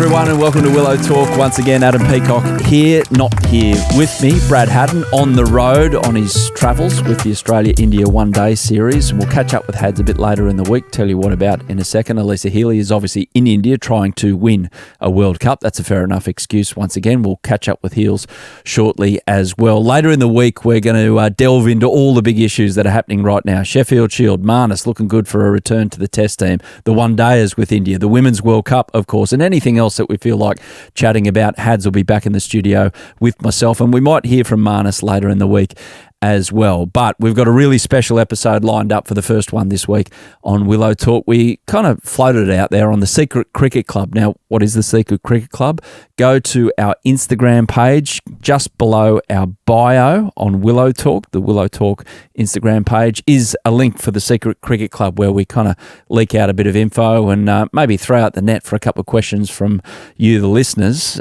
everyone, and welcome to Willow Talk. Once again, Adam Peacock here, not here with me. Brad Haddin on the road on his travels with the Australia-India one-day series. And we'll catch up with Hads a bit later in the week, tell you what about in a second. Elisa Healy is obviously in India trying to win a World Cup. That's a fair enough excuse once again. We'll catch up with Heels shortly as well. Later in the week, we're going to delve into all the big issues that are happening right now. Sheffield Shield, Marnus looking good for a return to the Test team. The one-dayers with India, the Women's World Cup, of course, and anything else that we feel like chatting about. Hads will be back in the studio with myself, and we might hear from Marnus later in the week as well. But we've got a really special episode lined up for the first one this week on Willow Talk. We kind of floated it out there on the Secret Cricket Club. Now, what is the Secret Cricket Club? Go to our Instagram page just below our bio on Willow Talk. The Willow Talk Instagram page is a link for the Secret Cricket Club where we kind of leak out a bit of info and maybe throw out the net for a couple of questions from you, the listeners.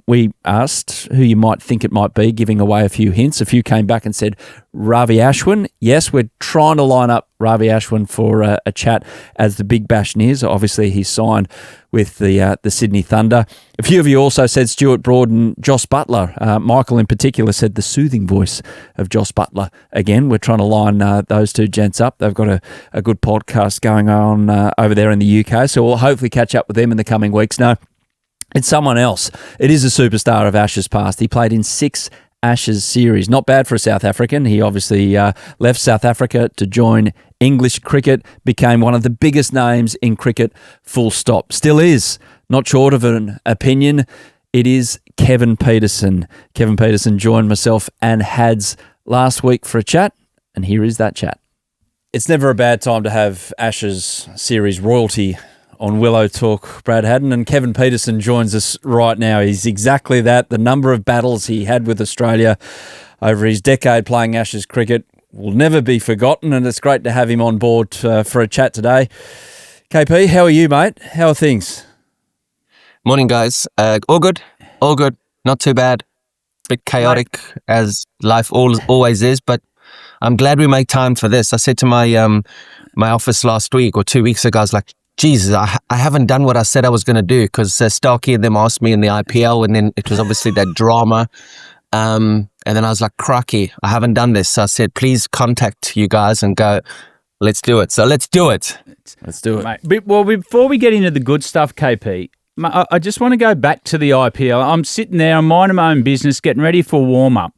We asked who you might think it might be, giving away a few hints. A few came back and said, Ravi Ashwin. Yes, we're trying to line up Ravi Ashwin for a chat as the Big Bash nears. Obviously, he's signed with the Sydney Thunder. A few of you also said Stuart Broad and Joss Butler. Michael in particular said the soothing voice of Joss Butler. Again, we're trying to line those two gents up. They've got a good podcast going on over there in the UK, so we'll hopefully catch up with them in the coming weeks. No, it's someone else. It is a superstar of Ashes past. He played in 6 Ashes series. Not bad for a South African. He obviously left South Africa to join English cricket, became one of the biggest names in cricket, full stop. Still is. Not short of an opinion. It is Kevin Pietersen. Kevin Pietersen joined myself and Hads last week for a chat, and here is that chat. It's never a bad time to have Ashes series royalty on Willow Talk. Brad Haddin, and Kevin Pietersen joins us right now. He's exactly that. The number of battles he had with Australia over his decade playing Ashes cricket will never be forgotten, and it's great to have him on board for a chat today. KP, how are you, mate? How are things? Morning, guys. All good. Not too bad. Bit chaotic as life always is, but I'm glad we make time for this. I said to my office last week or 2 weeks ago, I was like, Jesus, I haven't done what I said I was going to do, because Starkey and them asked me in the IPL, and then it was obviously that drama. And then I was like, cracky, I haven't done this. So I said, please contact you guys and go, let's do it. So let's do it. Let's do it. Mate, well, before we get into the good stuff, KP, I just want to go back to the IPL. I'm sitting there, I'm minding my own business, getting ready for warm-up,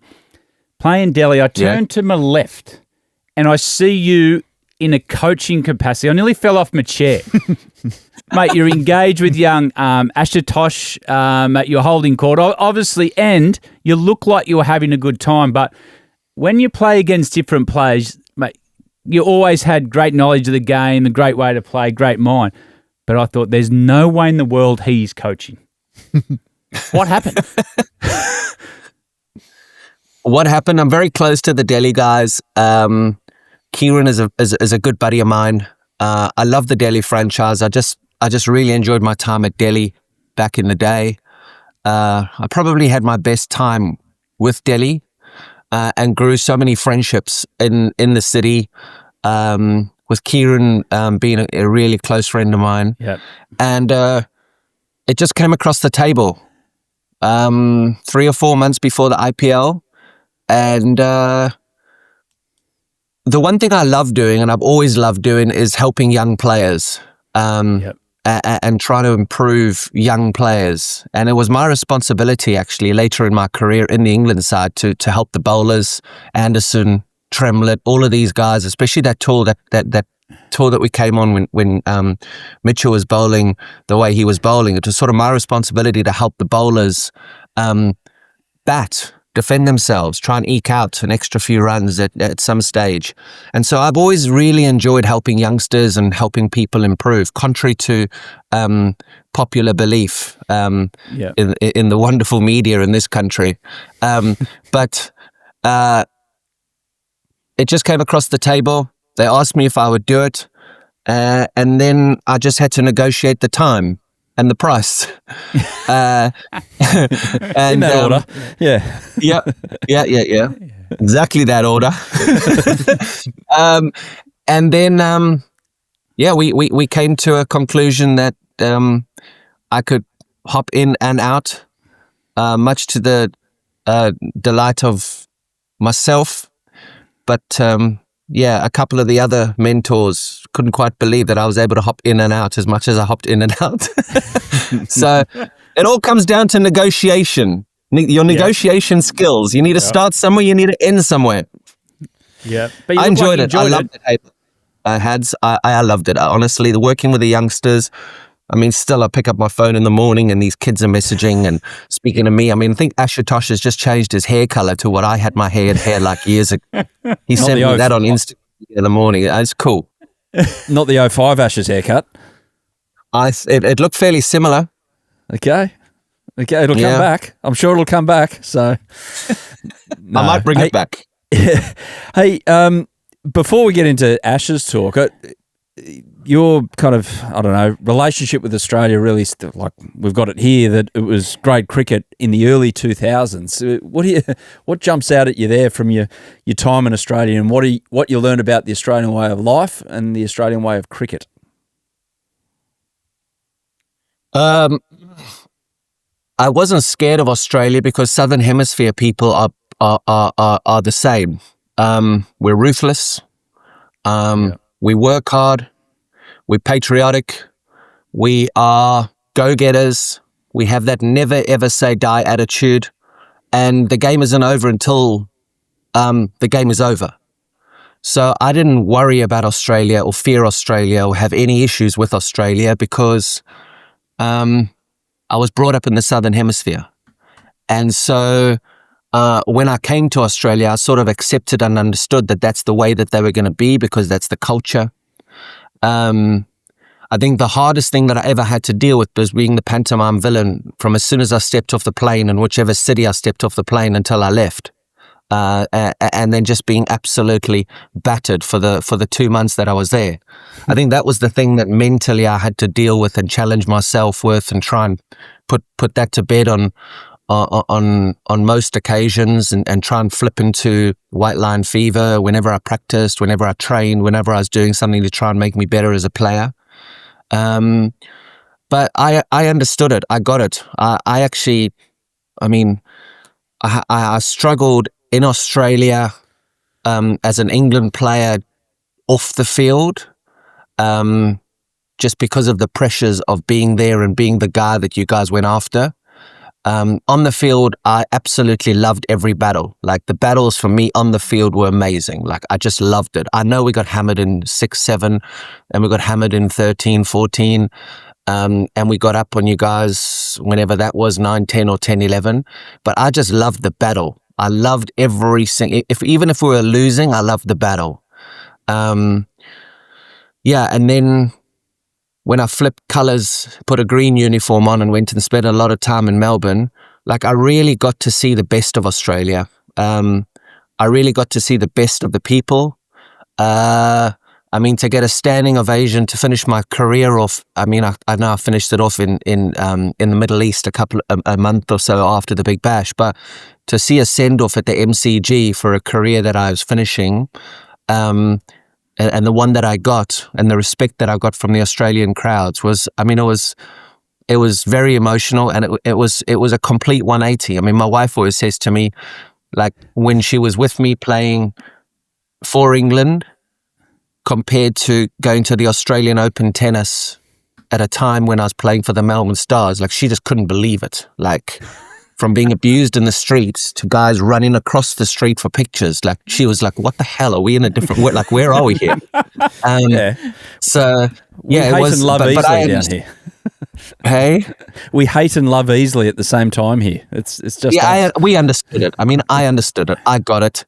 playing Delhi. I turn to my left and I see you in a coaching capacity. I nearly fell off my chair. Mate, you're engaged with young Ashutosh. You're holding court, obviously, and you look like you're having a good time. But when you play against different players, mate, you always had great knowledge of the game, a great way to play, great mind. But I thought, there's no way in the world he's coaching. What happened? What happened? I'm very close to the Delhi guys. Kieran is a good buddy of mine. I love the Delhi franchise. I just really enjoyed my time at Delhi back in the day. I probably had my best time with Delhi and grew so many friendships in the city. With Kieran being a really close friend of mine. Yep. And it just came across the table 3 or 4 months before the IPL. And the one thing I love doing, and I've always loved doing, is helping young players and trying to improve young players. And it was my responsibility, actually, later in my career in the England side to help the bowlers, Anderson, Tremlett, all of these guys, especially that tour that we came on when Mitchell was bowling the way he was bowling. It was sort of my responsibility to help the bowlers defend themselves, try and eke out an extra few runs at some stage. And so I've always really enjoyed helping youngsters and helping people improve, contrary to popular belief in the wonderful media in this country. But it just came across the table. They asked me if I would do it. And then I just had to negotiate the time and the price. And, in that order. Yeah. Yeah. Exactly that order. And then, we came to a conclusion that I could hop in and out, much to the delight of myself. But a couple of the other mentors couldn't quite believe that I was able to hop in and out as much as I hopped in and out. So it all comes down to negotiation. Your negotiation skills. You need to start somewhere. You need to end somewhere. Yeah, but I enjoyed it. I loved it. I loved it. Honestly, working with the youngsters. I mean, still, I pick up my phone in the morning and these kids are messaging and speaking to me. I mean, I think Ashutosh has just changed his hair color to what I had my hair like years ago. He sent me that on Instagram in the morning. It's cool. Not the 05 Ashes haircut. It looked fairly similar. Okay, it'll come back. I'm sure it'll come back. So I might bring it back. Hey, before we get into Ashes talk, your kind of, I don't know, relationship with Australia really, like we've got it here that it was grade cricket in the early 2000s. What jumps out at you there from your time in Australia, and what you learned about the Australian way of life and the Australian way of cricket? I wasn't scared of Australia because Southern Hemisphere people are the same. We're ruthless. We work hard. We're patriotic. We are go-getters. We have that never ever say die attitude. And the game isn't over until the game is over. So I didn't worry about Australia or fear Australia or have any issues with Australia because I was brought up in the Southern Hemisphere. And so when I came to Australia, I sort of accepted and understood that that's the way that they were going to be because that's the culture. I think the hardest thing that I ever had to deal with was being the pantomime villain from as soon as I stepped off the plane in whichever city I stepped off the plane until I left. And then just being absolutely battered for the 2 months that I was there. I think that was the thing that mentally I had to deal with and challenge myself with and try and put that to bed on most occasions and try and flip into white line fever whenever I practiced, whenever I trained, whenever I was doing something to try and make me better as a player. But I understood it. I got it. I struggled in Australia as an England player off the field, just because of the pressures of being there and being the guy that you guys went after. On the field, I absolutely loved every battle. Like the battles for me on the field were amazing. Like I just loved it. I know we got hammered in 6-7 and we got hammered in 13-14. And we got up on you guys whenever that was 9-10 or 10-11. But I just loved the battle. I loved every single, even if we were losing, I loved the battle. And then when I flipped colours, put a green uniform on and went and spent a lot of time in Melbourne, like I really got to see the best of Australia. I really got to see the best of the people. To get a standing ovation to finish my career off. I know I finished it off in the Middle East a month or so after the Big Bash, but to see a send off at the MCG for a career that I was finishing, and the one that I got and the respect that I got from the Australian crowds was, it was very emotional, and it was a complete 180. I mean, my wife always says to me, like when she was with me playing for England, compared to going to the Australian Open tennis at a time when I was playing for the Melbourne Stars, like she just couldn't believe it. Like from being abused in the streets to guys running across the street for pictures. Like she was like, what the hell? Are we in a different, like where are we here? So yeah, we hate and love easily down here. Hey? We hate and love easily at the same time here. It's just we understood it. I understood it. I got it.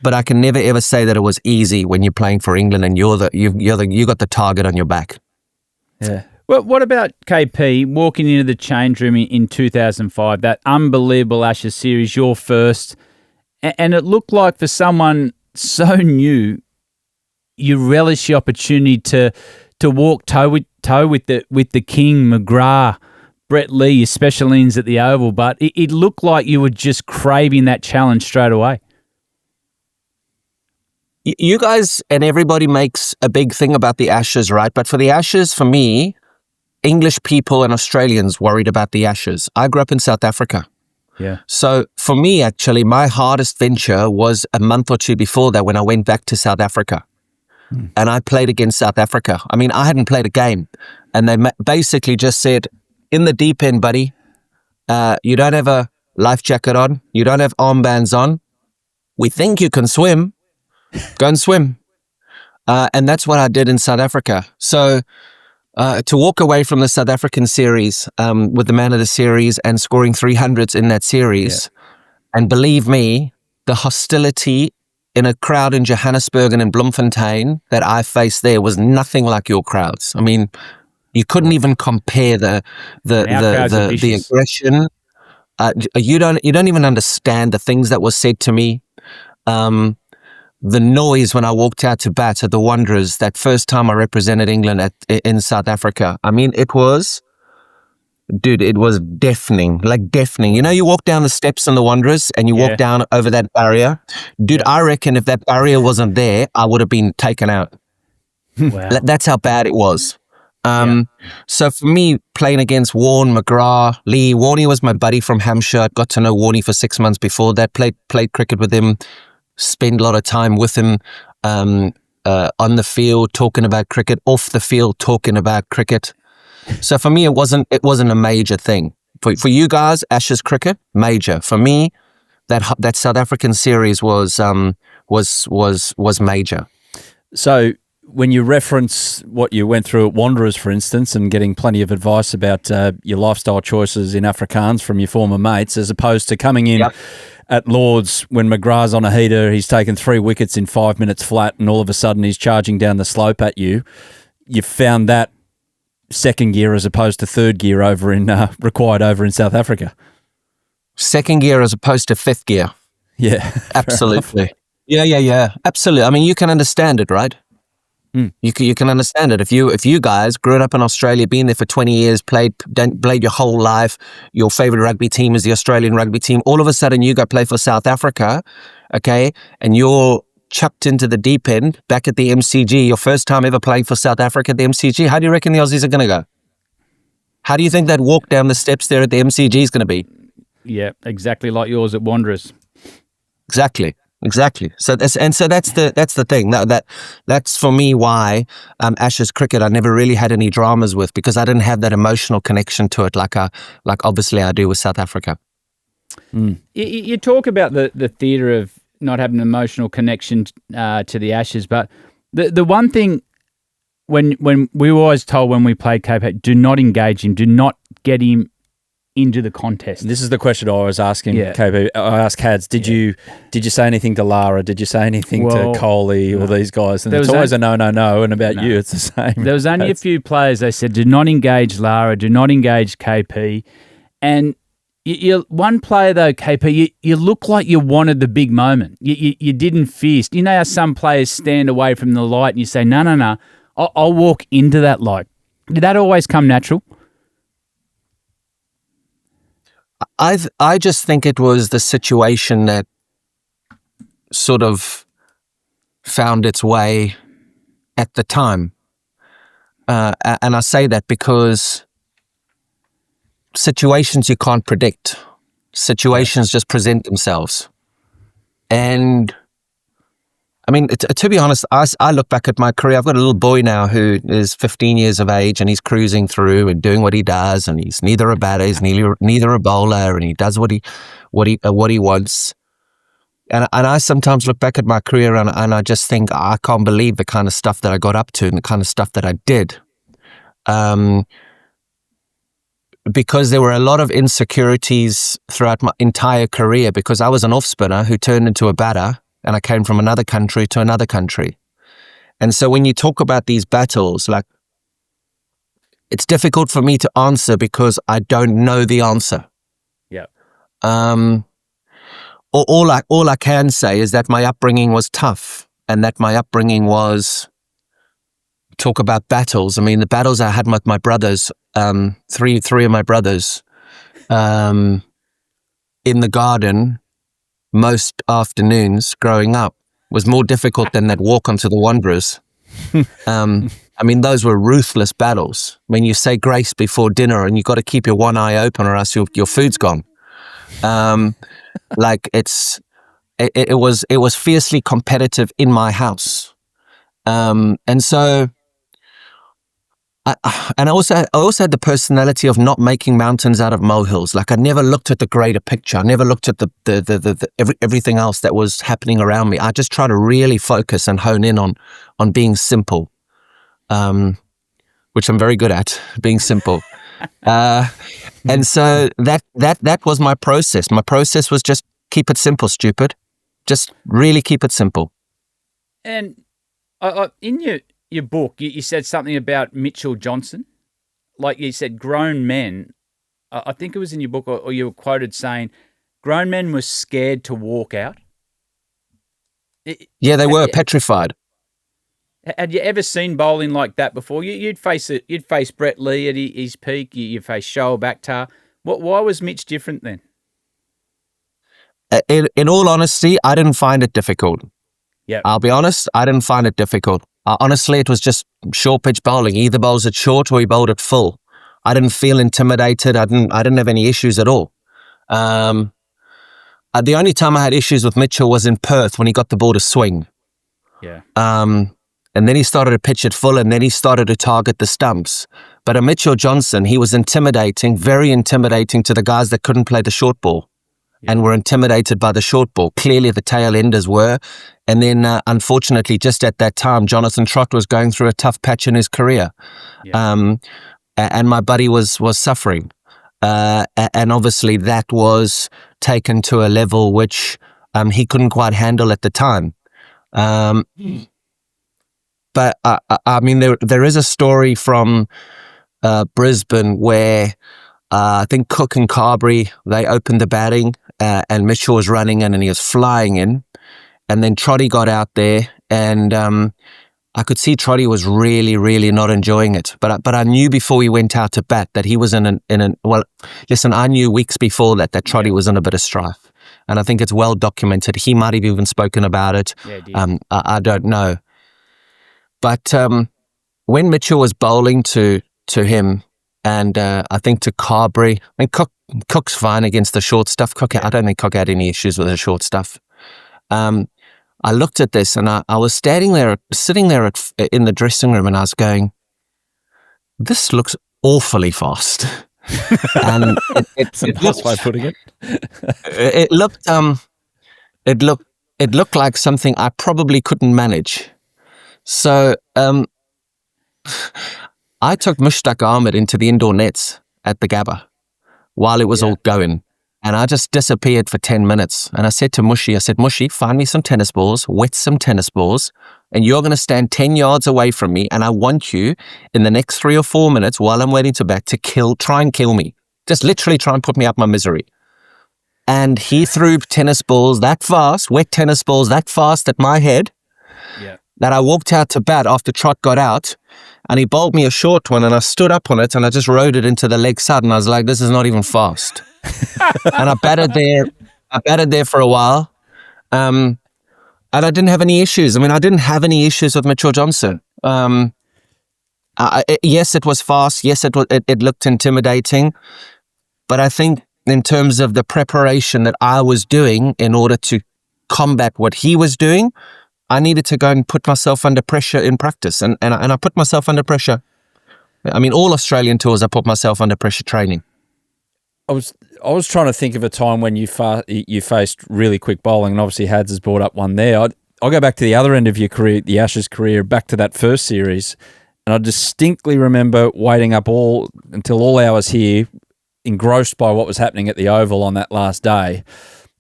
But I can never ever say that it was easy when you're playing for England and you got the target on your back. Yeah. Well, what about KP walking into the change room in 2005, that unbelievable Ashes series, your first, and it looked like for someone so new, you relish the opportunity to walk toe with the King, McGrath, Brett Lee, your special innings at the Oval, but it looked like you were just craving that challenge straight away. You guys and everybody makes a big thing about the Ashes, right? But for the Ashes, for me, English people and Australians worried about the Ashes. I grew up in South Africa. Yeah. So for me, actually, my hardest venture was a month or two before that when I went back to South Africa. And I played against South Africa. I mean, I hadn't played a game. And they basically just said, in the deep end, buddy, you don't have a life jacket on. You don't have armbands on. We think you can swim. Go and swim. And that's what I did in South Africa. So to walk away from the South African series with the man of the series and scoring 300s in that series, and believe me, the hostility in a crowd in Johannesburg and in Bloemfontein that I faced there was nothing like your crowds. I mean, you couldn't even compare the aggression. You don't even understand the things that were said to me. The noise when I walked out to bat at the Wanderers that first time I represented England in South Africa. I mean, it was deafening, like deafening. You know, you walk down the steps in the Wanderers and you walk down over that barrier. Dude, I reckon if that barrier wasn't there, I would have been taken out. Wow. That's how bad it was. So for me, playing against Warne, McGrath, Lee, Warne was my buddy from Hampshire. I got to know Warne for 6 months before that, played cricket with him, spent a lot of time with him on the field, talking about cricket, off the field, talking about cricket. So for me, it wasn't a major thing. For you guys, Ashes cricket, major. For me, that South African series was major. So when you reference what you went through at Wanderers, for instance, and getting plenty of advice about your lifestyle choices in Afrikaans from your former mates, as opposed to coming in at Lords when McGrath's on a heater, he's taken 3 wickets in 5 minutes flat, and all of a sudden he's charging down the slope at you, you found that second gear as opposed to third gear required over in South Africa. Second gear as opposed to fifth gear. Yeah. Absolutely. Yeah. Absolutely. I mean, you can understand it, right? You can understand it. If you guys grew up in Australia, been there for 20 years, played your whole life, your favorite rugby team is the Australian rugby team, all of a sudden you go play for South Africa, okay, and you're chucked into the deep end back at the MCG, your first time ever playing for South Africa at the MCG. How do you reckon the Aussies are going to go? How do you think that walk down the steps there at the MCG is going to be? Yeah, exactly like yours at Wanderers. Exactly. So that's the thing. That's for me why Ashes cricket I never really had any dramas with, because I didn't have that emotional connection to it like obviously I do with South Africa. You talk about the theatre of not having an emotional connection to the Ashes, but the one thing when we were always told when we played Cape, do not engage him, do not get him into the contest. This is the question I was asking KB. I asked Hads, did you say anything to Lara? Did you say anything to Coley or these guys? And it's always a no. And about you, it's the same. There was only a few players, they said, do not engage Lara, do not engage KP. And you one player though, KP, you look like you wanted the big moment. You didn't feast. You know how some players stand away from the light and you say, no, I'll walk into that light. Did that always come natural? I just think it was the situation that sort of found its way at the time. And I say that because situations you can't predict. Situations just present themselves. And I mean, to be honest, I look back at my career. I've got a little boy now who is 15 years of age, and he's cruising through and doing what he does, and he's neither a batter, he's neither a bowler, and he does what he wants. And I sometimes look back at my career and I just think, I can't believe the kind of stuff that I got up to and the kind of stuff that I did. Because there were a lot of insecurities throughout my entire career, because I was an off spinner who turned into a batter. And I came from another country to another country. And so when you talk about these battles, like, it's difficult for me to answer because I don't know the answer. Yeah. All I can say is that my upbringing was tough, and that my upbringing was, talk about battles. I mean, the battles I had with my brothers, three of my brothers, in the garden, most afternoons growing up was more difficult than that walk onto the Wanderers. I I mean, those were ruthless battles. When you say grace before dinner and you got to keep your one eye open or else your food's gone. Like it was fiercely competitive in my house. And so, I also had the personality of not making mountains out of molehills. Like I never looked at the greater picture. I never looked at the everything else that was happening around me. I just try to really focus and hone in on being simple, which I'm very good at, being simple. And so that was my process. My process was just keep it simple, stupid. Just really keep it simple. And in your book, you said something about Mitch Johnson. Like you said, grown men, I think it was in your book, or you were quoted saying, grown men were scared to walk out. Yeah, they were petrified. Had you ever seen bowling like that before? You'd face Brett Lee at his peak. You'd face Shoaib Akhtar. Why was Mitch different then? In all honesty, I didn't find it difficult. Yeah, I'll be honest, I didn't find it difficult. Honestly, it was just short pitch bowling. Either bowls it short or he bowled it full. I didn't feel intimidated. I didn't have any issues at all. The only time I had issues with Mitchell was in Perth when he got the ball to swing. Yeah. And then he started to pitch it full, and then he started to target the stumps. But a Mitch Johnson, he was intimidating, very intimidating to the guys that couldn't play the short ball and were intimidated by the short ball. Clearly the tail enders were. And then, unfortunately, just at that time, Jonathan Trott was going through a tough patch in his career. Yeah. And my buddy was suffering. And obviously that was taken to a level which he couldn't quite handle at the time. But I mean, there is a story from Brisbane where I think Cook and Carberry, they opened the batting and Mitchell was running in and he was flying in. And then Trotty got out there and I could see Trotty was really, really not enjoying it. But I knew before he went out to bat that he was well, listen, I knew weeks before that Trotty was in a bit of strife. And I think it's well documented. He might have even spoken about it. Yeah, I don't know. But when Mitchell was bowling to him, and I think to Carberry, I mean, Cook's fine against the short stuff. I don't think Cook had any issues with the short stuff. I looked at this and I was sitting there in the dressing room, and I was going, "This looks awfully fast." And it looked, way of putting it. it looked like something I probably couldn't manage. So I took Mushtaq Ahmed into the indoor nets at the Gabba while it was all going. And I just disappeared for 10 minutes. And I said to Mushy, Mushy, find me some tennis balls, wet some tennis balls, and you're going to stand 10 yards away from me. And I want you in the next 3 or 4 minutes while I'm waiting to bat to try and kill me. Just literally try and put me out my misery. And he threw tennis balls that fast, wet tennis balls that fast at my head. Yeah. That I walked out to bat after Trott got out, and he bowled me a short one, and I stood up on it and I just rode it into the leg side, and I was like, this is not even fast. And I batted there for a while, and I didn't have any issues. I mean, I didn't have any issues with Mitchell Johnson. Yes, it was fast. Yes, it looked intimidating, but I think in terms of the preparation that I was doing in order to combat what he was doing, I needed to go and put myself under pressure in practice, and I put myself under pressure. I mean, all Australian tours, I put myself under pressure training. I was trying to think of a time when you faced really quick bowling, and obviously Hads has brought up one there. I'll go back to the other end of your career, the Ashes career, back to that first series, and I distinctly remember waiting up until all hours here, engrossed by what was happening at the Oval on that last day.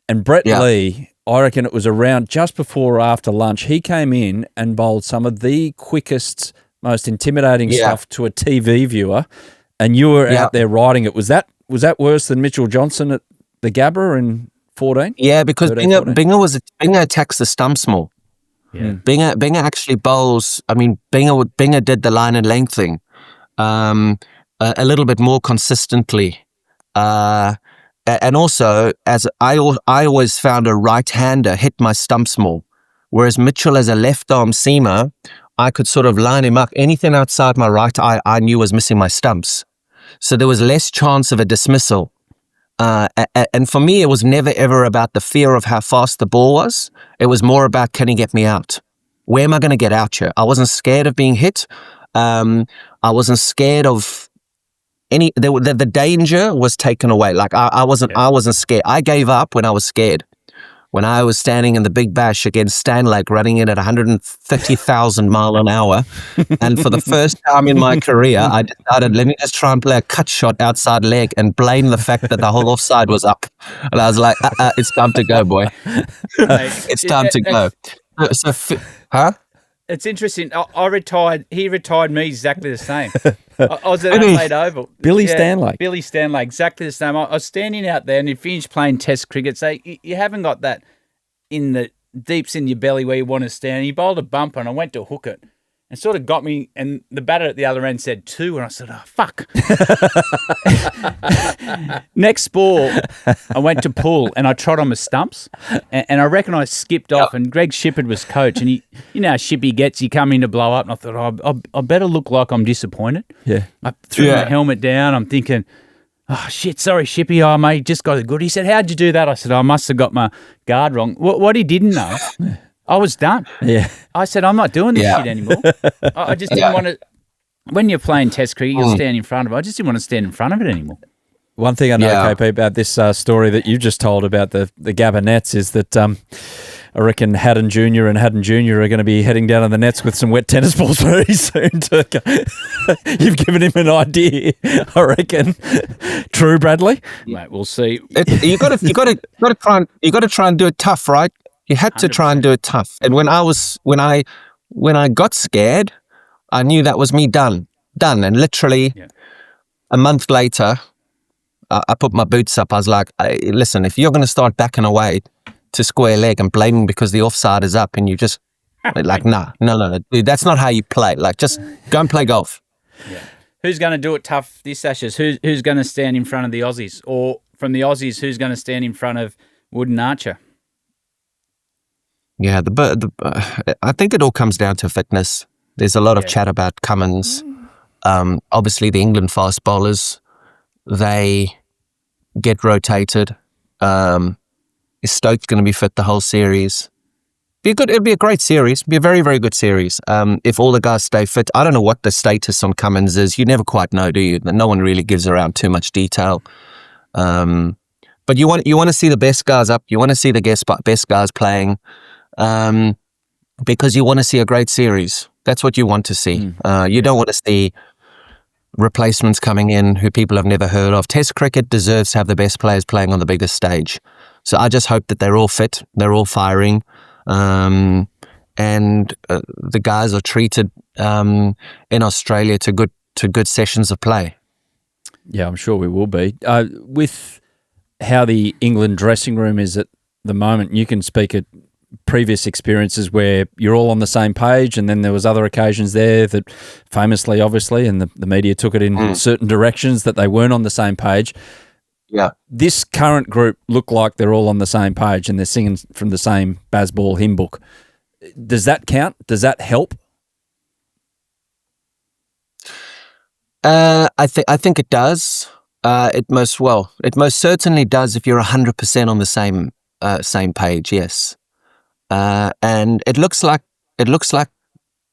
And Brett Lee, I reckon it was around just before or after lunch, he came in and bowled some of the quickest, most intimidating stuff to a TV viewer, and you were out there riding it. Was that worse than Mitchell Johnson at the Gabba in 14? Yeah, because Binger attacks the stumps more. Yeah. Binger actually bowls. I mean, Binger did the line and length thing a little bit more consistently. And also, as I always found a right-hander hit my stumps more, whereas Mitchell as a left-arm seamer I could sort of line him up. Anything outside my right eye, I knew was missing my stumps. So there was less chance of a dismissal. And for me, it was never ever about the fear of how fast the ball was. It was more about, can he get me out? Where am I going to get out here? I wasn't scared of being hit. I wasn't scared of the danger was taken away. Like I wasn't scared. I gave up when I was scared. When I was standing in the Big Bash against Stanlake, running in at 150,000 mile an hour. And for the first time in my career, I decided, let me just try and play a cut shot outside leg and blame the fact that the whole offside was up. And I was like, it's time to go, boy. It's time to go. Huh? It's interesting. I retired. He retired me exactly the same. I was at Adelaide Oval. Billy Stanlake, exactly the same. I was standing out there and he finished playing Test cricket. So you haven't got that in the deeps in your belly where you want to stand. He bowled a bumper and I went to hook it and sort of got me. And the batter at the other end said 2. And I said, oh, fuck. Next ball, I went to pull and I trod on my stumps. And I reckon I skipped off and Greg Shippard was coach. And you know how Shippy gets, you come in to blow up. And I thought, I better look like I'm disappointed. Yeah. I threw my helmet down. I'm thinking, oh, shit, sorry, Shippy. Oh, mate, just got it good. He said, how'd you do that? I said, I must have got my guard wrong. What he didn't know, I was done. Yeah. I said, I'm not doing this shit anymore. I just didn't want to. When you're playing Test cricket, you'll stand in front of it. I just didn't want to stand in front of it anymore. One thing I know, KP, about this story that you just told about the Gabba nets is that I reckon Haddin Jr. and Haddin Jr. are going to be heading down on the nets with some wet tennis balls very soon. You've given him an idea, I reckon. True, Bradley? Mate, we'll see. You got to try and do it tough, right? You had to try and do it tough. And when I got scared, I knew that was me done. And literally a month later, I put my boots up. I was like, listen, if you're going to start backing away to square leg and blaming because the offside is up and you just like, no, dude, that's not how you play. Like, just go and play golf. Yeah. Who's going to do it tough this Ashes? Who's going to stand in front of the Aussies? Or from the Aussies, who's going to stand in front of Wood and Archer? Yeah, I think it all comes down to fitness. There's a lot of chat about Cummins. Obviously, the England fast bowlers, they get rotated. Is Stokes going to be fit the whole series? It'd be a great series. It'd be a very, very good series. If all the guys stay fit. I don't know what the status on Cummins is. You never quite know, do you? No one really gives around too much detail. But you want to see the best guys up. You want to see the best guys playing. Because you want to see a great series. That's what you want to see. You don't want to see replacements coming in who people have never heard of. Test cricket deserves to have the best players playing on the biggest stage. So I just hope that they're all fit, they're all firing, and the guys are treated in Australia to good sessions of play. Yeah, I'm sure we will be. With how the England dressing room is at the moment, you can speak at previous experiences where you're all on the same page, and then there was other occasions there that famously, obviously, and the media took it in certain directions that they weren't on the same page. Yeah. This current group look like they're all on the same page and they're singing from the same Bazball hymn book. Does that count? Does that help? I think it does. It most certainly does if you're 100% on the same page. Yes. And it looks like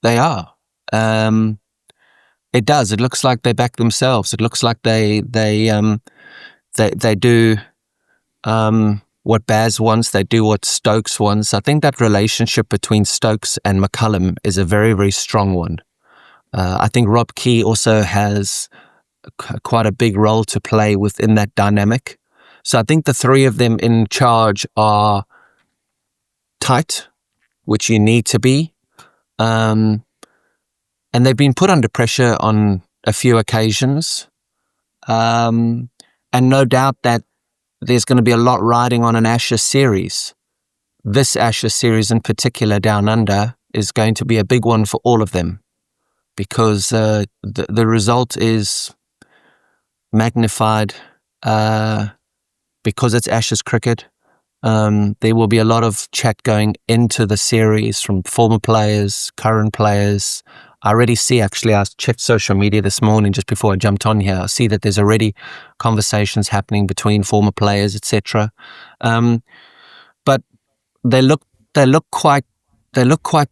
they are. It does. It looks like they back themselves. It looks like they do what Baz wants. They do what Stokes wants. I think that relationship between Stokes and McCullum is a very, very strong one. I think Rob Key also has quite a big role to play within that dynamic. So I think the three of them in charge are tight, which you need to be. And they've been put under pressure on a few occasions. And no doubt that there's going to be a lot riding on an Ashes series. This Ashes series in particular down under is going to be a big one for all of them, because the result is magnified because it's Ashes cricket. There will be a lot of chat going into the series from former players, current players. I already see, actually, I checked social media this morning just before I jumped on here. I see that there's already conversations happening between former players, etc. But they look quite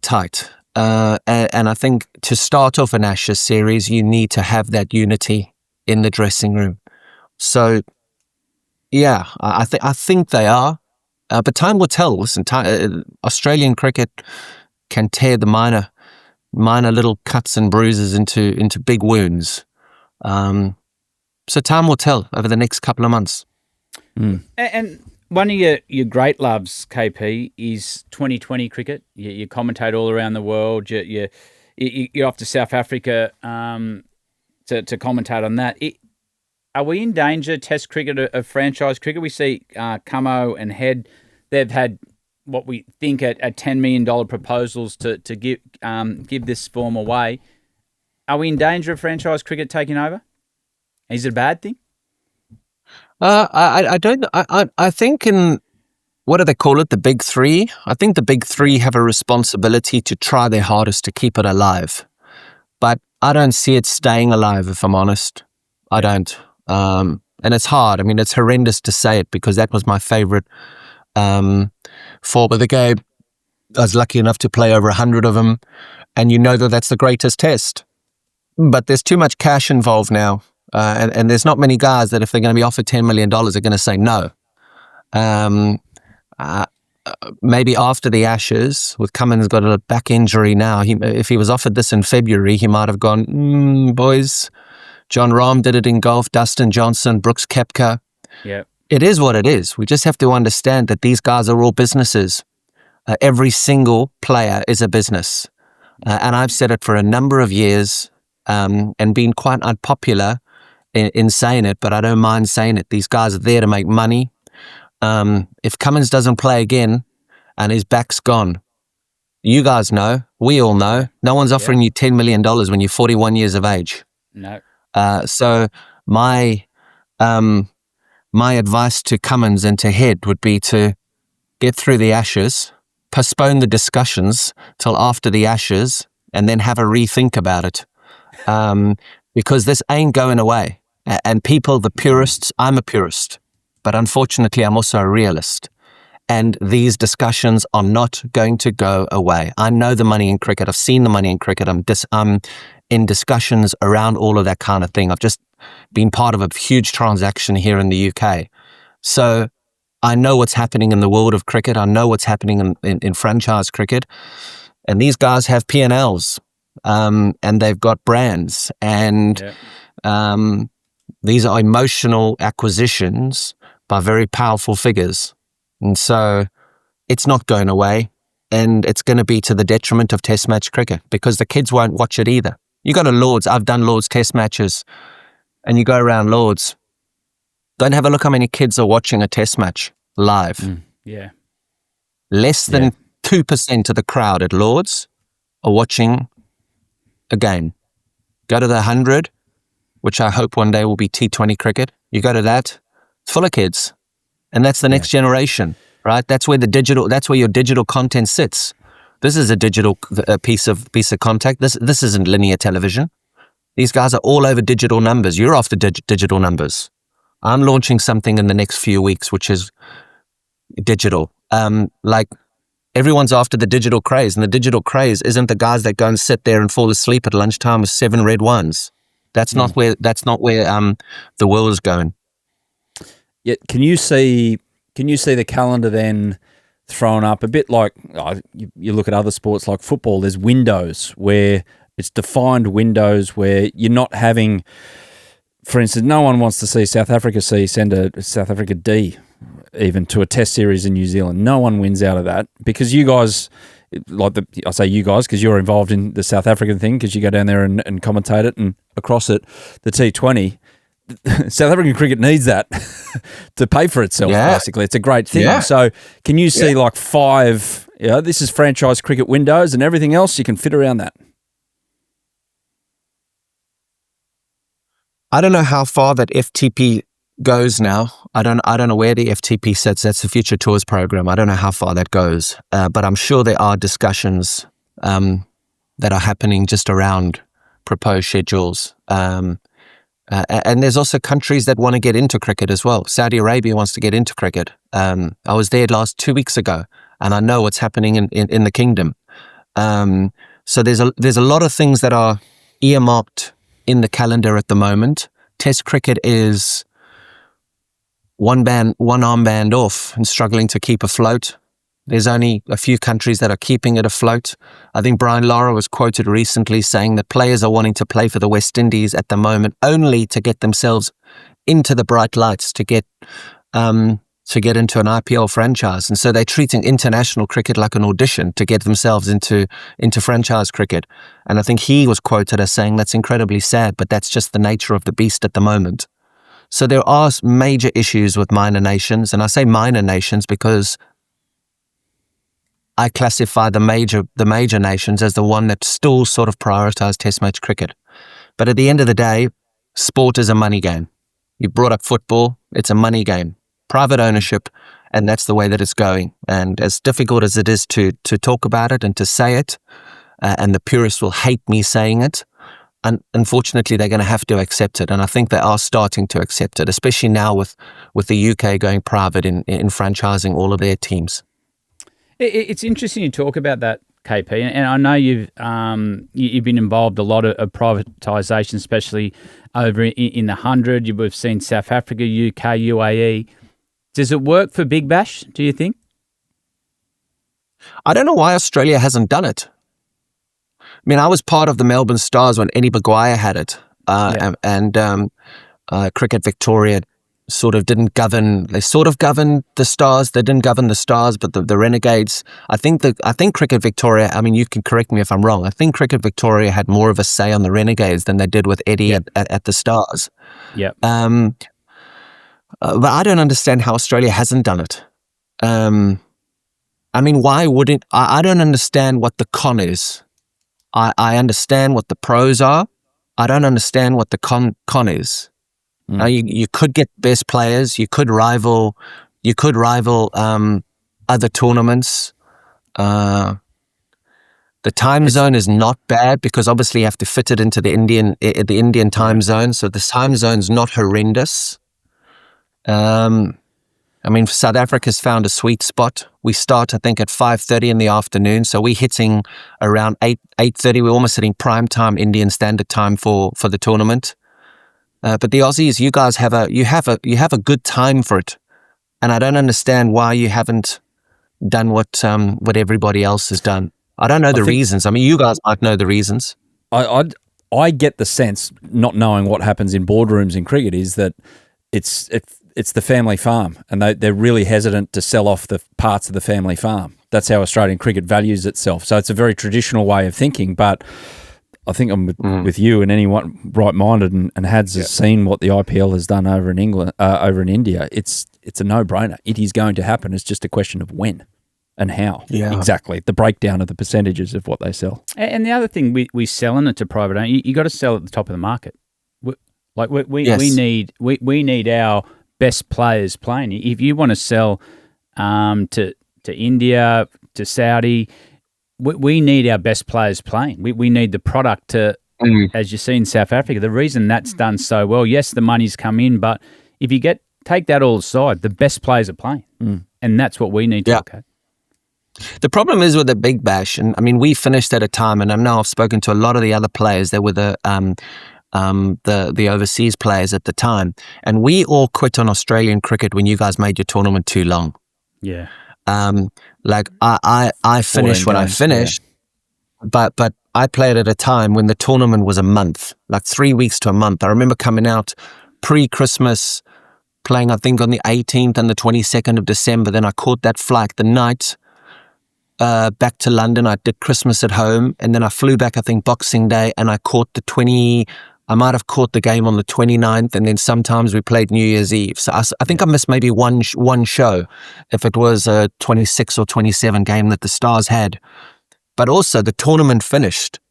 tight. And I think to start off an Ashes series, you need to have that unity in the dressing room. So, yeah, I think they are. But time will tell. Listen, Australian cricket can tear the minor little cuts and bruises into big wounds. So time will tell over the next couple of months. And one of your great loves, KP, is 2020 cricket. You commentate all around the world. You're off to South Africa to commentate on that. Are we in danger, Test cricket, of franchise cricket? We see Camo and Head. They've had what we think are $10 million proposals to give this form away. Are we in danger of franchise cricket taking over? Is it a bad thing? I don't. I think in, what do they call it? The big three. I think the big three have a responsibility to try their hardest to keep it alive, but I don't see it staying alive. If I'm honest, I don't. And it's hard. I mean, it's horrendous to say it because that was my favorite form of the game. I was lucky enough to play over 100 of them, and you know that's the greatest test. But there's too much cash involved now. And there's not many guys that if they're going to be offered $10 million are going to say no. Maybe after the Ashes, with Cummins got a back injury now, if he was offered this in February, he might have gone, boys, John Rahm did it in golf, Dustin Johnson, Brooks Koepka. Yeah. It is what it is. We just have to understand that these guys are all businesses. Every single player is a business. And I've said it for a number of years and been quite unpopular in saying it, but I don't mind saying it. These guys are there to make money. If Cummins doesn't play again and his back's gone, you guys know, we all know, no one's offering you $10 million when you're 41 years of age. No. So my advice to Cummins and to Head would be to get through the Ashes, postpone the discussions till after the Ashes, and then have a rethink about it. Because this ain't going away. And people, the purists, I'm a purist, but unfortunately I'm also a realist. And these discussions are not going to go away. I know the money in cricket. I've seen the money in cricket. I'm in discussions around all of that kind of thing. I've just been part of a huge transaction here in the UK. So I know what's happening in the world of cricket. I know what's happening in franchise cricket. And these guys have P&Ls. And they've got brands, and these are emotional acquisitions by very powerful figures. And so it's not going away, and it's going to be to the detriment of Test match cricket because the kids won't watch it either. You go to Lords, I've done Lords Test matches, and you go around Lords, don't have a look how many kids are watching a Test match live. Less than 2% of the crowd at Lords are watching again. Go to the 100, which I hope one day will be T20 cricket. You go to that, it's full of kids. And that's the next generation, right? That's where your digital content sits. This is a digital piece of content. This isn't linear television. These guys are all over digital numbers. You're after digital numbers. I'm launching something in the next few weeks, which is digital. Everyone's after the digital craze, and the digital craze isn't the guys that go and sit there and fall asleep at lunchtime with 7 red wines. That's not where the world is going. Yeah, can you see the calendar then thrown up a bit like you look at other sports like football? There's windows where it's defined windows where you're not having, for instance, no one wants to see South Africa send a South Africa D even to a Test series in New Zealand. No one wins out of that because you guys, I say you guys because you're involved in the South African thing because you go down there and commentate it, and across it, the T20. South African cricket needs that to pay for itself, basically. It's a great thing. Yeah. So can you see 5, this is franchise cricket windows and everything else you can fit around that? I don't know how far that FTP goes now. I don't know where the FTP sits. That's the Future Tours program. I don't know how far that goes, but I'm sure there are discussions that are happening just around proposed schedules. And there's also countries that want to get into cricket as well. Saudi Arabia wants to get into cricket. I was there 2 weeks ago, and I know what's happening in the kingdom. So there's a lot of things that are earmarked in the calendar at the moment. Test cricket is one armband off and struggling to keep afloat. There's only a few countries that are keeping it afloat. I think Brian Lara was quoted recently saying that players are wanting to play for the West Indies at the moment only to get themselves into the bright lights, to get into an IPL franchise. And so they're treating international cricket like an audition to get themselves into franchise cricket. And I think he was quoted as saying that's incredibly sad, but that's just the nature of the beast at the moment. So there are major issues with minor nations, and I say minor nations because I classify the major nations as the one that still sort of prioritize Test match cricket. But at the end of the day, sport is a money game. You brought up football, it's a money game. Private ownership, and that's the way that it's going. And as difficult as it is to talk about it and to say it, and the purists will hate me saying it, and unfortunately they're going to have to accept it. And I think they are starting to accept it, especially now with the UK going private in franchising all of their teams. It's interesting you talk about that, KP, and I know you've been involved a lot of privatisation, especially over in the 100. We've seen South Africa, UK, UAE. Does it work for Big Bash, do you think? I don't know why Australia hasn't done it. I mean, I was part of the Melbourne Stars when Eddie Maguire had it, and Cricket Victoria sort of didn't govern. They sort of governed the Stars. They didn't govern the Stars, but the Renegades. I think Cricket Victoria. I mean, you can correct me if I'm wrong. I think Cricket Victoria had more of a say on the Renegades than they did with Eddie at the Stars. Yeah. But I don't understand how Australia hasn't done it. I mean, why wouldn't? I don't understand what the con is. I understand what the pros are. I don't understand what the con is. You could get best players. You could rival other tournaments. The time zone is not bad because obviously you have to fit it into the Indian time zone. So the time zone's not horrendous. I mean, South Africa's found a sweet spot. We start, I think, at 5:30 in the afternoon. So we're hitting around 8:30. We're almost hitting prime time Indian Standard Time for the tournament. But the Aussies, you guys have a good time for it, and I don't understand why you haven't done what everybody else has done. I don't know the reasons. I mean, you guys might know the reasons. I get the sense, not knowing what happens in boardrooms in cricket, is that it's the family farm, and they're really hesitant to sell off the parts of the family farm. That's how Australian cricket values itself. So it's a very traditional way of thinking, but I think I'm with you and anyone right-minded and has seen what the IPL has done over in England, over in India. It's a no-brainer. It is going to happen. It's just a question of when and how. Yeah. Exactly. The breakdown of the percentages of what they sell. And the other thing, we selling it to private owners. You got to sell at the top of the market. We need our best players playing. If you want to sell to India, to Saudi, we need our best players playing. We need the product to, as you see in South Africa, the reason that's done so well, yes, the money's come in, but if you take that all aside, the best players are playing. And that's what we need to look at. The problem is with the Big Bash, and I mean, we finished at a time, and I know I've spoken to a lot of the other players that were the overseas players at the time, and we all quit on Australian cricket when you guys made your tournament too long. Yeah. Like I finished when I finished, but I played at a time when the tournament was a month, like 3 weeks to a month. I remember coming out pre-Christmas, playing I think on the 18th and the 22nd of December. Then I caught that flight the night back to London. I did Christmas at home, and then I flew back, I think, Boxing Day, and I caught I might have caught the game on the 29th, and then sometimes we played New Year's Eve. So I think I missed maybe one show if it was a 26 or 27 game that the Stars had. But also the tournament finished.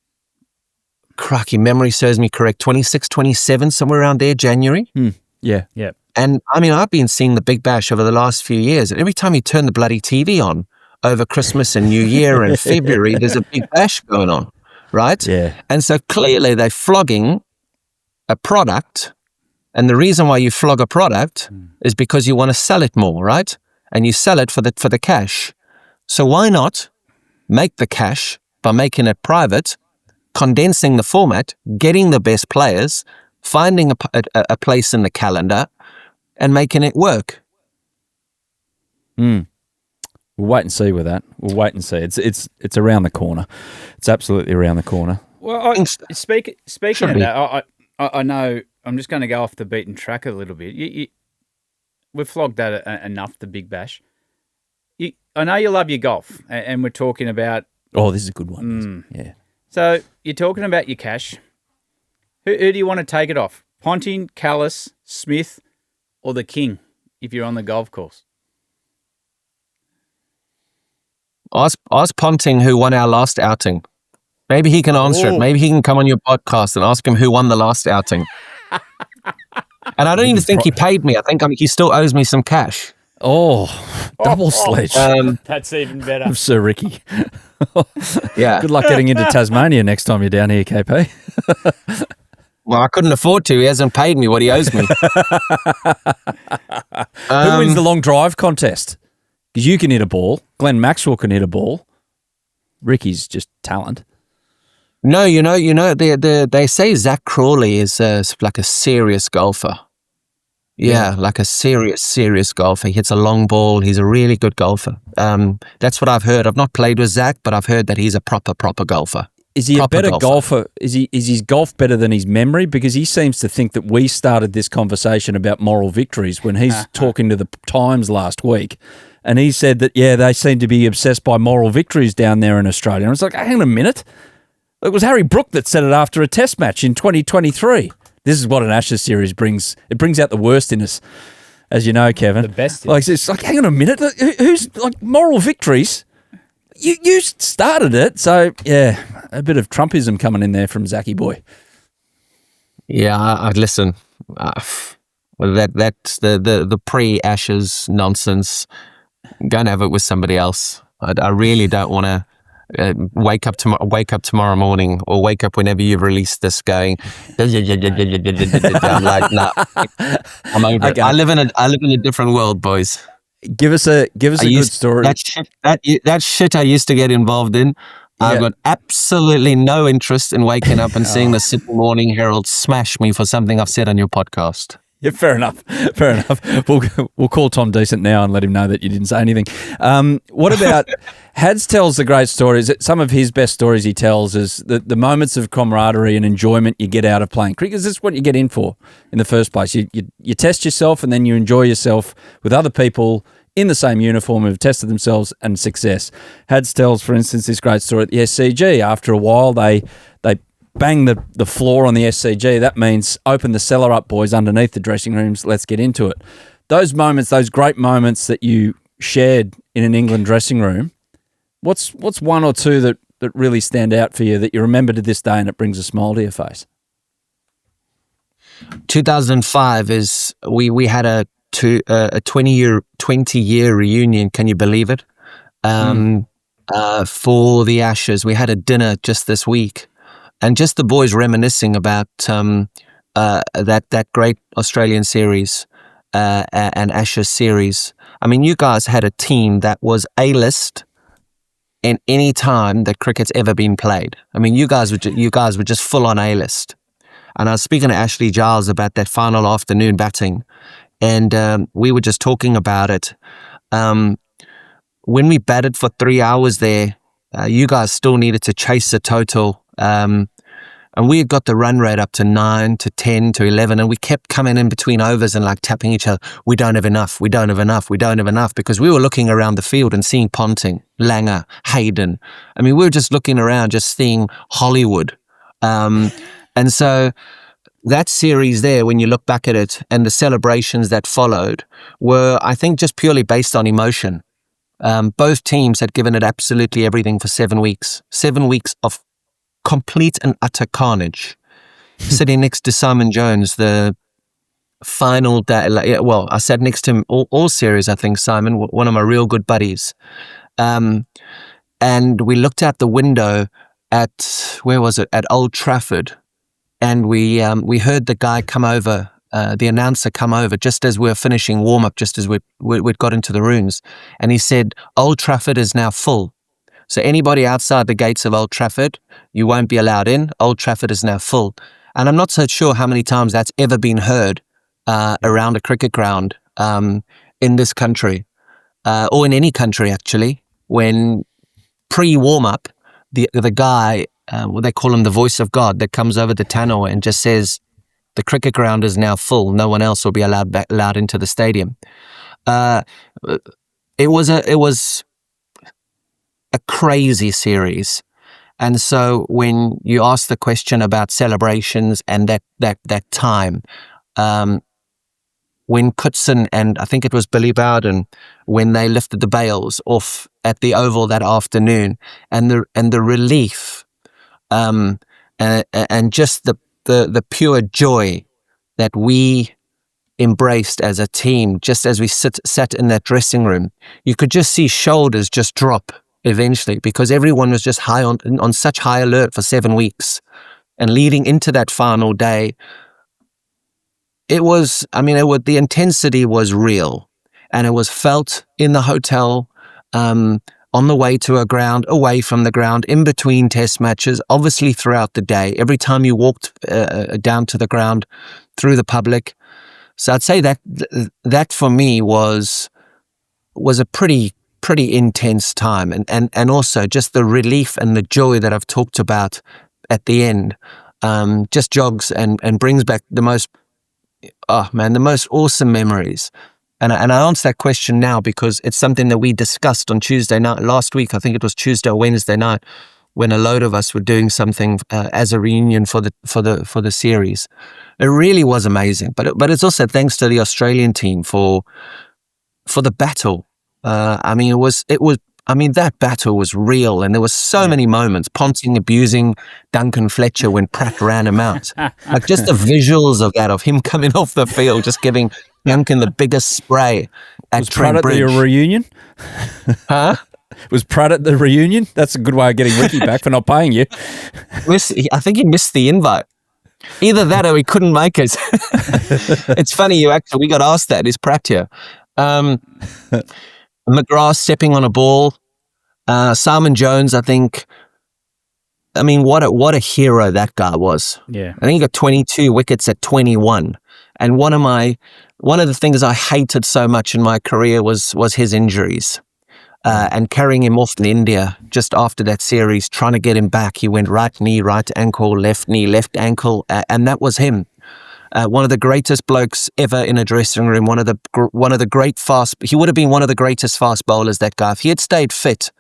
Cracky, memory serves me correct, 26, 27, somewhere around there, January. Yeah. And I mean, I've been seeing the Big Bash over the last few years. And every time you turn the bloody TV on over Christmas and New Year and February, there's a Big Bash going on, right? Yeah. And so clearly they're flogging a product. And the reason why you flog a product is because you want to sell it more, right? And you sell it for the cash. So why not make the cash by making it private, condensing the format, getting the best players, finding a place in the calendar, and making it work? We'll wait and see with that. We'll wait and see. It's around the corner. It's absolutely around the corner. Well, speaking of that, I know I'm just going to go off the beaten track a little bit. We've flogged that enough, the Big Bash. I know you love your golf, and we're talking about... Oh, this is a good one. Yeah. So you're talking about your cash. Who do you want to take it off? Ponting, Callis, Smith, or the King if you're on the golf course? Ask Ponting who won our last outing. Maybe he can answer it. Maybe he can come on your podcast and ask him who won the last outing. And I don't even think he paid me. I think he still owes me some cash. Oh, double sledge. That's even better. Sir Ricky. Yeah. Good luck getting into Tasmania next time you're down here, KP. Well, I couldn't afford to. He hasn't paid me what he owes me. Who wins the long drive contest? Because you can hit a ball. Glenn Maxwell can hit a ball. Ricky's just talent. No, they say Zach Crawley is like a serious golfer. Yeah, like a serious golfer. He hits a long ball. He's a really good golfer. That's what I've heard. I've not played with Zach, but I've heard that he's a proper golfer. Is he a better golfer? Is his golf better than his memory? Because he seems to think that we started this conversation about moral victories when he's talking to the Times last week. And he said that, they seem to be obsessed by moral victories down there in Australia. And I was like, hang on a minute. It was Harry Brook that said it after a test match in 2023. This is what an Ashes series brings. It brings out the worst in us, as you know, Kevin. The best. Like, it's like, hang on a minute. Who's like moral victories? You started it. So, yeah, a bit of Trumpism coming in there from Zachy boy. Yeah, I listen. Well, that's the pre-Ashes nonsense. Go and have it with somebody else. I really don't want to wake up tomorrow morning, or wake up whenever you've released this going. I'm like, nah, I'm over it. I live in a different world, boys. Give us a good story. That shit I used to get involved in. I've got absolutely no interest in waking up and seeing the Sydney Morning Herald smash me for something I've said on your podcast. Yeah, fair enough. We'll call Tom Decent now and let him know that you didn't say anything. What about Hads tells the great stories. Some of his best stories he tells is the moments of camaraderie and enjoyment you get out of playing cricket. This is what you get in for in the first place. You test yourself, and then you enjoy yourself with other people in the same uniform who've tested themselves and success. Hads tells, for instance, this great story at the SCG. After a while, they bang the floor on the SCG. That means open the cellar up, boys, underneath the dressing rooms. Let's get into it. Those moments, those great moments that you shared in an England dressing room, what's one or two that really stand out for you that you remember to this day and it brings a smile to your face? 2005 is we had a 20-year reunion. Can you believe it? For the Ashes, we had a dinner just this week. And just the boys reminiscing about that great Australian series and Ashes series. I mean, you guys had a team that was A-list in any time that cricket's ever been played. I mean, you guys were just full on A-list. And I was speaking to Ashley Giles about that final afternoon batting, and we were just talking about it. When we batted for 3 hours there, you guys still needed to chase the total. And we had got the run rate up to 9 to 10 to 11, and we kept coming in between overs and like tapping each other. We don't have enough, because we were looking around the field and seeing Ponting, Langer, Haddin. I mean, we were just looking around, just seeing Hollywood. And so that series there, when you look back at it, and the celebrations that followed were, I think, just purely based on emotion. Both teams had given it absolutely everything for 7 weeks. 7 weeks of complete and utter carnage. Sitting next to Simon Jones, the final day. Well, I sat next to him all series, I think, Simon, one of my real good buddies. And we looked out the window at, where was it? At Old Trafford. And we heard the guy come over, the announcer come over just as we were finishing warm-up, just as we'd got into the rooms. And he said, Old Trafford is now full. So anybody outside the gates of Old Trafford, you won't be allowed in. Old Trafford is now full. And I'm not so sure how many times that's ever been heard around a cricket ground in this country, or in any country actually, when pre-warm-up, the guy, what they call him, the voice of God, that comes over the tannoy and just says, the cricket ground is now full. No one else will be allowed into the stadium. It was a crazy series. And so when you ask the question about celebrations and that time, when Pietersen and I think it was Billy Bowden, when they lifted the bails off at the Oval that afternoon, and the relief, and just the pure joy that we embraced as a team, just as we sat in that dressing room, you could just see shoulders just drop eventually, because everyone was just on such high alert for 7 weeks. And leading into that final day, the intensity was real, and it was felt in the hotel, on the way to a ground, away from the ground, in between test matches, obviously throughout the day, every time you walked down to the ground, through the public. So I'd say that for me was a pretty intense time, and also just the relief and the joy that I've talked about at the end, just jogs and brings back the most awesome memories. And I answer that question now because it's something that we discussed on Tuesday night last week. I think it was Tuesday or Wednesday night, when a load of us were doing something as a reunion for the series. It really was amazing. But it's also thanks to the Australian team for the battle. That battle was real, and there were so many moments. Ponting abusing Duncan Fletcher when Pratt ran him out. Like, just the visuals of that, of him coming off the field, just giving Duncan the biggest spray at Trent Bridge. Was Pratt at the reunion? Huh? Was Pratt at the reunion? That's a good way of getting Ricky back for not paying you. I think he missed the invite. Either that or he couldn't make it. It's funny, we got asked that. Is Pratt here? McGrath stepping on a ball. Simon Jones, I think. I mean, what a hero that guy was. Yeah. I think he got 22 wickets at 21. And one of the things I hated so much in my career was his injuries. And carrying him off in India just after that series, trying to get him back. He went right knee, right ankle, left knee, left ankle, and that was him. One of the greatest blokes ever in a dressing room. One of the great he would have been one of the greatest fast bowlers. That guy, if he had stayed fit.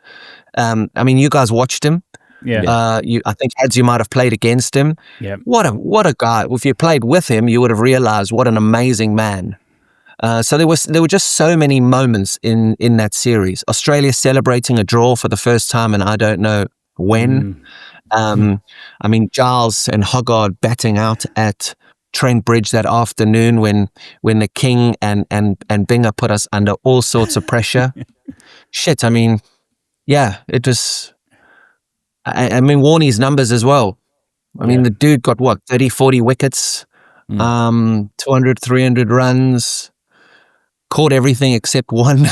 You guys watched him. Yeah. I think Hads, you might have played against him. Yeah. What a guy! If you played with him, you would have realised what an amazing man. So there were just so many moments in that series. Australia celebrating a draw for the first time, and I don't know when. Giles and Hoggard batting out at Trent Bridge that afternoon when the King and Binger put us under all sorts of pressure. Shit, it was. Warnie's numbers as well. The dude got 30, 40 wickets, 200, 300 runs, caught everything except one.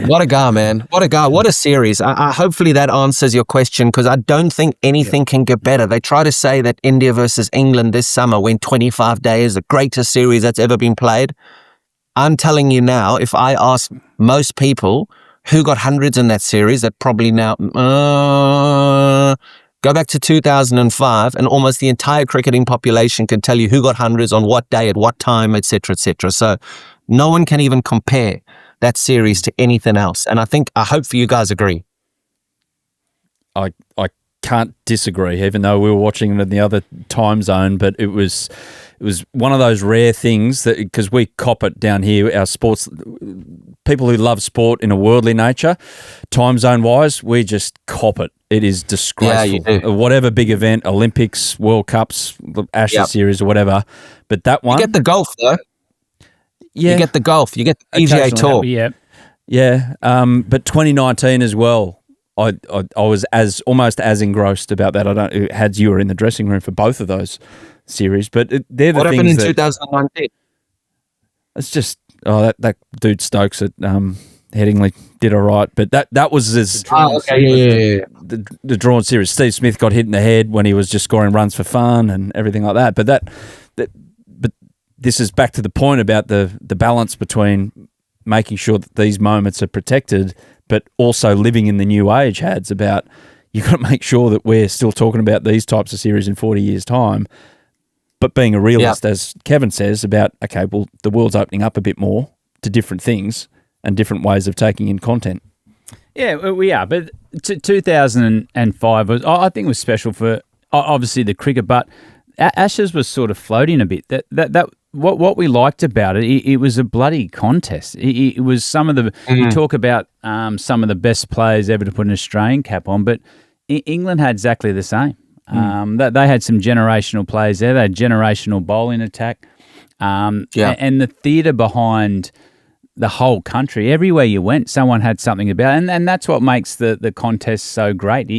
What a guy, man. What a guy. What a series. I hopefully that answers your question, because I don't think anything can get better. They try to say that India versus England this summer went 25 days, the greatest series that's ever been played. I'm telling you now, if I ask most people who got hundreds in that series, that probably now go back to 2005, and almost the entire cricketing population can tell you who got hundreds on what day at what time, etc., etc. So no one can even compare that series to anything else. And I hope for you guys agree. I can't disagree, even though we were watching it in the other time zone, but it was one of those rare things that, because we cop it down here, our sports people who love sport in a worldly nature, time zone wise, we just cop it. It is disgraceful. Yeah, you do. Whatever big event, Olympics, World Cups, Ashes series or whatever. But that one. You get the golf, though. Yeah. You get the golf. You get the PGA Tour. Yeah. Yeah. But 2019 as well, I was almost as engrossed about that. I don't, Hads, you were in the dressing room for both of those series, but they're the What things happened in that 2019? it's just that dude Stokes at Headingley did all right, but that was as the drawn series. Steve Smith got hit in the head when he was just scoring runs for fun and everything like that. But but this is back to the point about the balance between making sure that these moments are protected, but also living in the new age. Hads about you've got to make sure that we're still talking about these types of series in 40 years' time. But being a realist, as Kevin says, about, okay, well, the world's opening up a bit more to different things and different ways of taking in content. Yeah, we are. But 2005 was, I think, was special for obviously the cricket, but Ashes was sort of floating a bit. That what we liked about it was a bloody contest. It was some of the you talk about some of the best players ever to put an Australian cap on, but England had exactly the same. They had some generational players there. They had generational bowling attack, and the theatre behind the whole country. Everywhere you went, someone had something about it. And that's what makes the contest so great.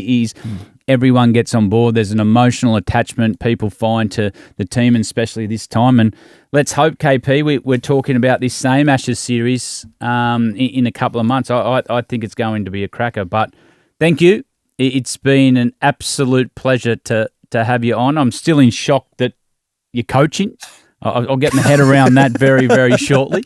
Everyone gets on board. There's an emotional attachment people find to the team, and especially this time. And let's hope, KP, we're talking about this same Ashes series in a couple of months. I think it's going to be a cracker. But thank you. It's been an absolute pleasure to have you on. I'm still in shock that you're coaching. I'll get my head around that very, very shortly.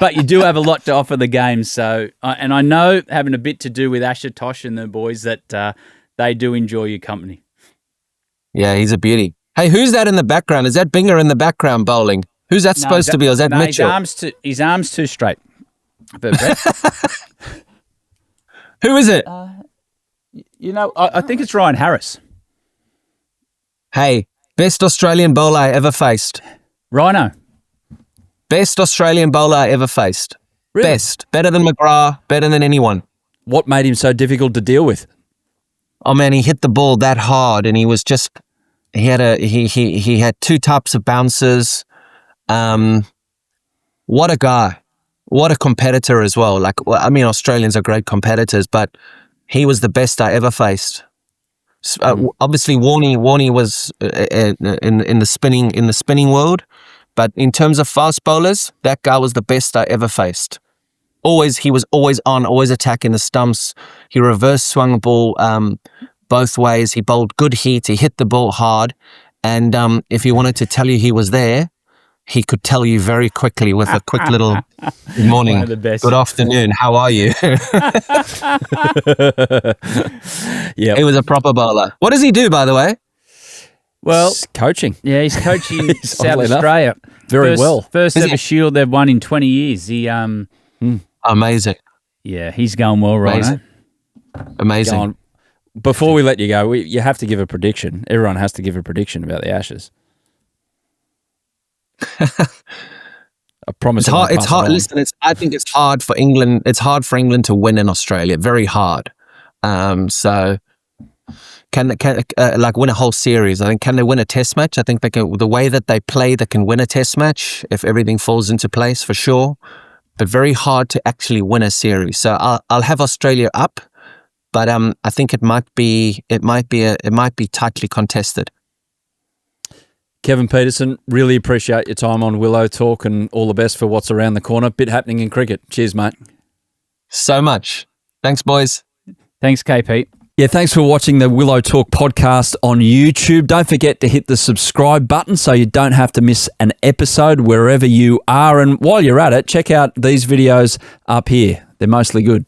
But you do have a lot to offer the game. So, and I know, having a bit to do with Ashutosh and the boys, that they do enjoy your company. Yeah, he's a beauty. Hey, who's that in the background? Is that Binger in the background bowling? Who's that supposed to be? Or is that Mitchell? His arm's too straight. Who is it? I think it's Ryan Harris. Hey, best Australian bowler I ever faced. Rhino. Best Australian bowler I ever faced. Really? Best. Better than McGrath. Better than anyone. What made him so difficult to deal with? Oh man, he hit the ball that hard, and he was just he had two types of bounces. What a guy. What a competitor as well. Australians are great competitors, but he was the best I ever faced. Obviously, Warne was in the spinning world, but in terms of fast bowlers, that guy was the best I ever faced. He was always on, always attacking the stumps. He reverse swung the ball both ways. He bowled good heat. He hit the ball hard, and if he wanted to tell you he was there, he could tell you very quickly with a quick little good morning, good afternoon, how are you? Yeah, he was a proper bowler. What does he do, by the way? Well, he's coaching. Yeah, he's coaching South Australia. Very well. First ever Shield they've won in 20 years. He Amazing. Yeah, he's going well, right? Amazing. Before we let you go, you have to give a prediction. Everyone has to give a prediction about the Ashes. I promise. It's hard. Listen, I think it's hard for England. It's hard for England to win in Australia. Very hard. So can win a whole series? I think, can they win a test match? I think they can. The way that they play, they can win a test match if everything falls into place, for sure. But very hard to actually win a series. So I'll have Australia up, but I think it might be tightly contested. Kevin Pietersen, really appreciate your time on Willow Talk, and all the best for what's around the corner. Bit happening in cricket. Cheers, mate. So much. Thanks, boys. Thanks, KP. Yeah, thanks for watching the Willow Talk podcast on YouTube. Don't forget to hit the subscribe button so you don't have to miss an episode wherever you are. And while you're at it, check out these videos up here. They're mostly good.